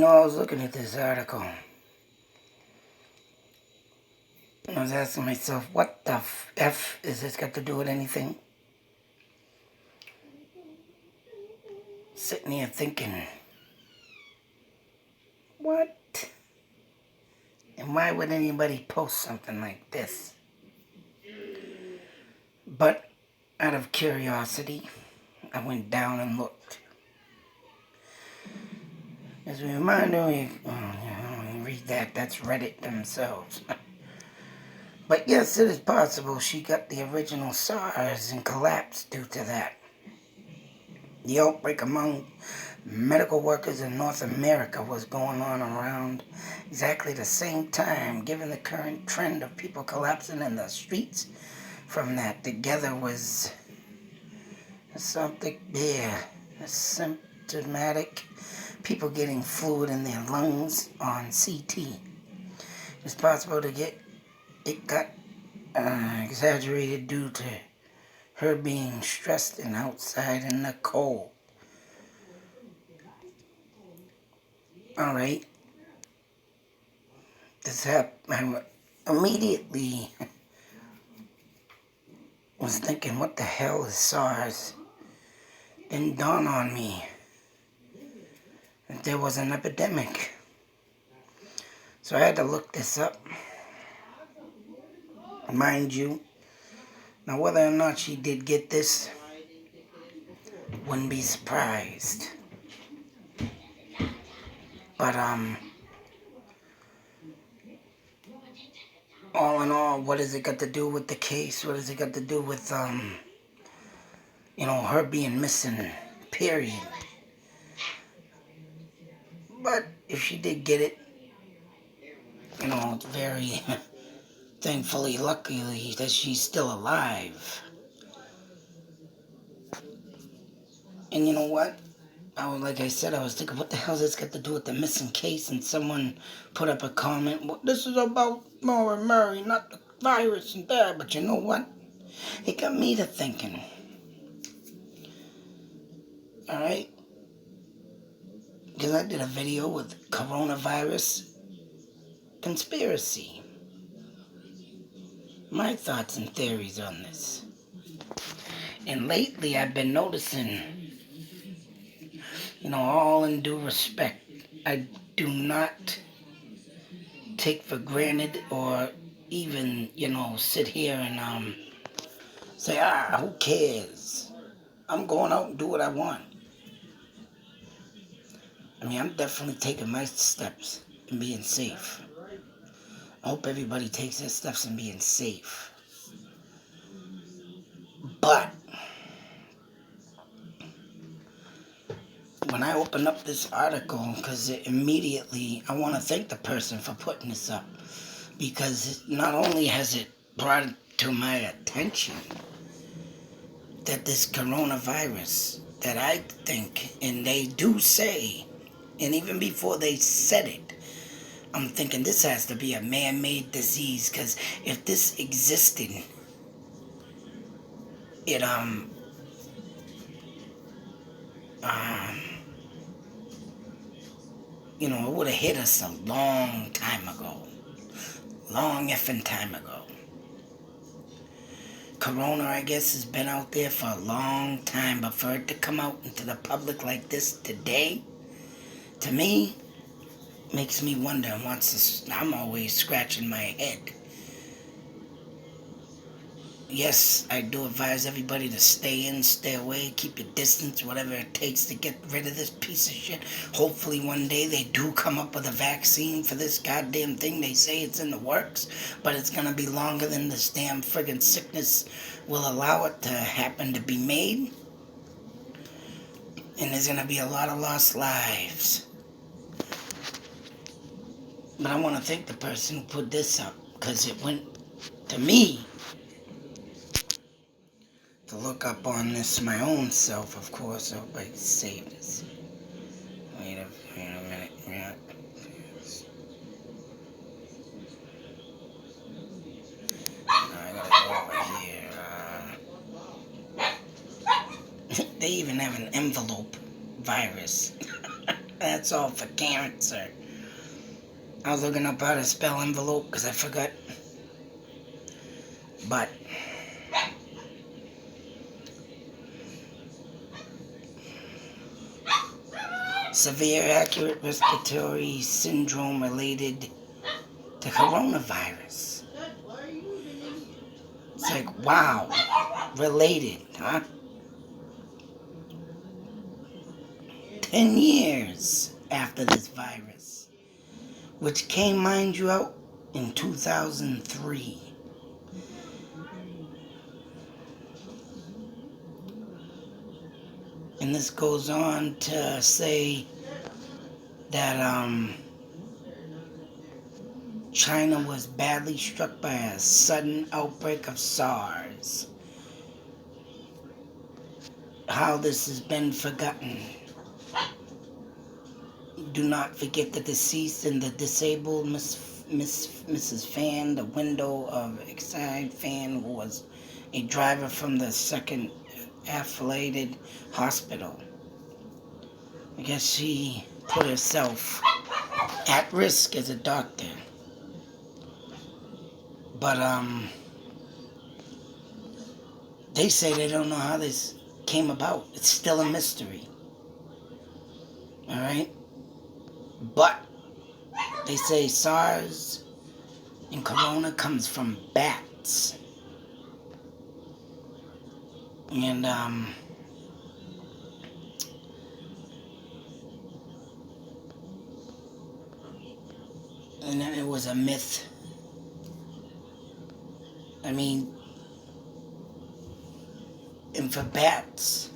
I was looking at this article. And I was asking myself, what the F is this got to do with anything? Sitting here thinking, what? And why would anybody post something like this? But out of curiosity, I went down and looked. As a reminder, read that. That's Reddit themselves. But yes, it is possible she got the original Sars and collapsed due to that. The outbreak among medical workers in North America was going on around exactly the same time, given the current trend of people collapsing in the streets. From that together was something there, symptomatic people getting fluid in their lungs on CT. It's possible to get it got exaggerated due to her being stressed and outside in the cold. Alright. This happened. I immediately was thinking, what the hell is SARS? Didn't dawn on me that there was an epidemic. So I had to look this up. Mind you, now whether or not she did get this, wouldn't be surprised. But all in all, what has it got to do with the case? What has it got to do with her being missing, period? But if she did get it, very thankfully, luckily that she's still alive. And you know what? Like I said, I was thinking, what the hell has this got to do with the missing case? And someone put up a comment, well, this is about Laura Murray, not the virus and that. But you know what? It got me to thinking. Alright? Because I did a video with coronavirus conspiracy. My thoughts and theories on this. And lately I've been noticing, all in due respect, I do not take for granted or even, sit here and say, who cares? I'm going out and do what I want. I'm definitely taking my steps in being safe. I hope everybody takes their steps in being safe. But when I open up this article, because immediately I want to thank the person for putting this up, because not only has it brought it to my attention that this coronavirus that I think, and they do say, and even before they said it, I'm thinking this has to be a man-made disease, because if this existed, it it would have hit us a long time ago. Long effing time ago. Corona, I guess, has been out there for a long time, but for it to come out into the public like this today, to me, makes me wonder. I'm always scratching my head. Yes, I do advise everybody to stay in, stay away, keep your distance, whatever it takes to get rid of this piece of shit. Hopefully one day they do come up with a vaccine for this goddamn thing. They say it's in the works, but it's gonna be longer than this damn friggin' sickness will allow it to happen to be made. And there's gonna be a lot of lost lives. But I want to thank the person who put this up, because it went to me to look up on this my own self, of course. I hope I can save this. Wait a minute. Yeah. I gotta go over here. They even have an envelope virus. That's all for cancer. I was looking up how to spell envelope because I forgot. But severe acute respiratory syndrome related to coronavirus. It's like, wow, related, huh? 10 years after this virus, which came, mind you, out in 2003. And this goes on to say that China was badly struck by a sudden outbreak of Sars. How this has been forgotten. Do not forget the deceased and the disabled Mrs. Fan, the window of Exide Fan, who was a driver from the second affiliated hospital. I guess she put herself at risk as a doctor. But they say they don't know how this came about. It's still a mystery. Alright? But they say SARS and Corona comes from bats. And then it was a myth. I mean, and for bats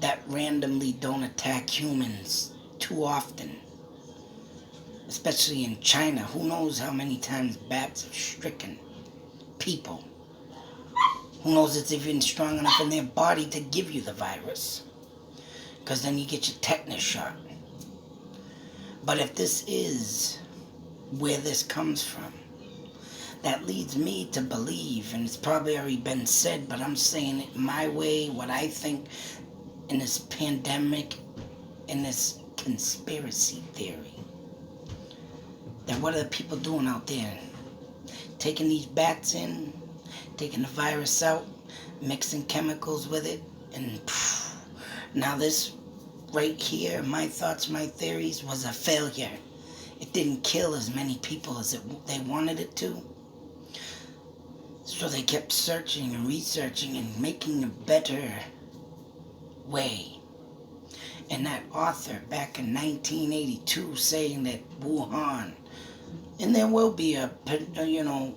that randomly don't attack humans too often, especially in China, who knows how many times bats have stricken people? Who knows it's even strong enough in their body to give you the virus? Because then you get your tetanus shot. But if this is where this comes from, that leads me to believe, and it's probably already been said, but I'm saying it my way, what I think in this pandemic, in this conspiracy theory. That what are the people doing out there? Taking these bats in, taking the virus out, mixing chemicals with it, and now this right here, my thoughts, my theories, was a failure. It didn't kill as many people as they wanted it to. So they kept searching and researching and making a better way. And that author back in 1982 saying that Wuhan, and there will be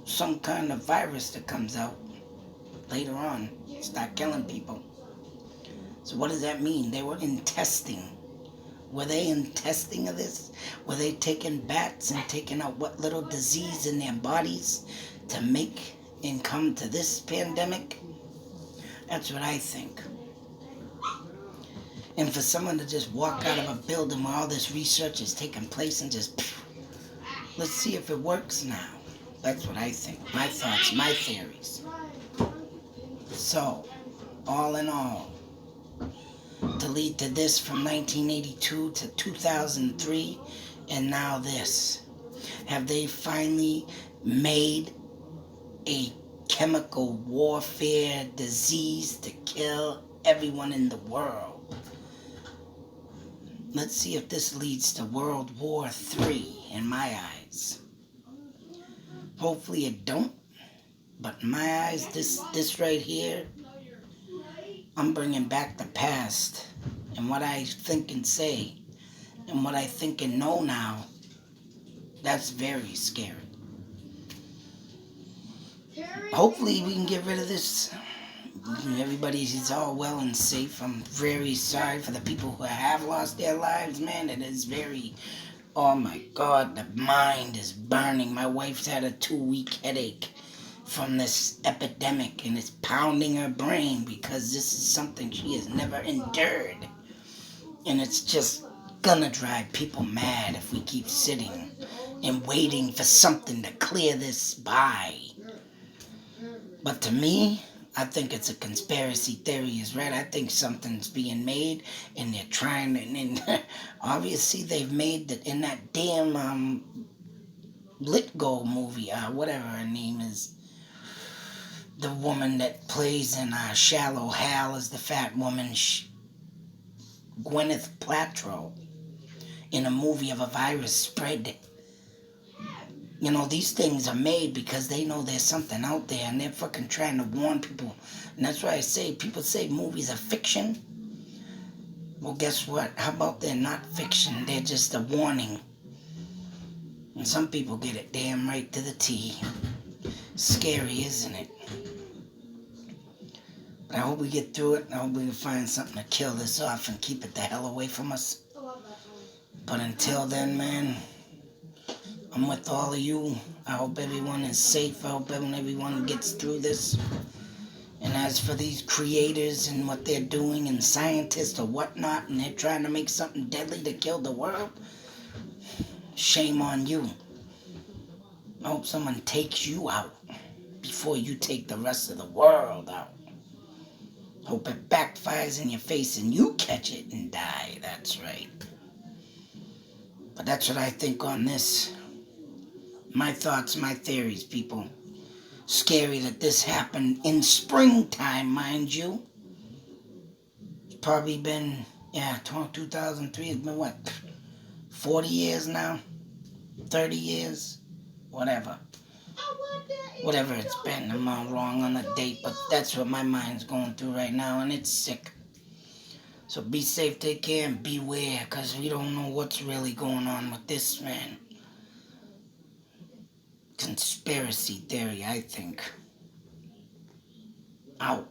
some kind of virus that comes out later on, start killing people. So what does that mean? They were in testing. Were they in testing of this? Were they taking bats and taking out what little disease in their bodies to make and come to this pandemic? That's what I think. And for someone to just walk out of a building where all this research is taking place and just, let's see if it works now. That's what I think. My thoughts, my theories. So, all in all, to lead to this from 1982 to 2003, and now this. Have they finally made a chemical warfare disease to kill everyone in the world? Let's see if this leads to World War III in my eyes. Hopefully it don't, but in my eyes, this right here, I'm bringing back the past and what I think and say and what I think and know now. That's very scary. Hopefully we can get rid of this. Everybody's all well and safe. I'm very sorry for the people who have lost their lives, man. It is very, oh my God, the mind is burning. My wife's had a 2-week headache from this epidemic, and it's pounding her brain because this is something she has never endured. And it's just gonna drive people mad if we keep sitting and waiting for something to clear this by. But to me, I think it's a conspiracy theory is right. I think something's being made and they're trying to, and obviously they've made it in that damn Lit Go movie, whatever her name is. The woman that plays in Shallow Hal is the fat woman, Gwyneth Paltrow, in a movie of a virus spread. You know, these things are made because they know there's something out there and they're fucking trying to warn people. And that's why I say, people say movies are fiction. Well, guess what? How about they're not fiction? They're just a warning. And some people get it damn right to the T. Scary, isn't it? But I hope we get through it. I hope we can find something to kill this off and keep it the hell away from us. But until then, man, I'm with all of you. I hope everyone is safe. I hope everyone gets through this. And as for these creators and what they're doing and scientists or whatnot, and they're trying to make something deadly to kill the world, shame on you. I hope someone takes you out before you take the rest of the world out. Hope it backfires in your face and you catch it and die. That's right. But that's what I think on this. My thoughts, my theories, people. Scary that this happened in springtime, mind you. It's probably been, 2003. It's been what, 40 years now? 30 years? Whatever. Whatever it's been. I'm not wrong on the date, but that's what my mind's going through right now, and it's sick. So be safe, take care, and beware, because we don't know what's really going on with this, man. Conspiracy theory, I think. Out.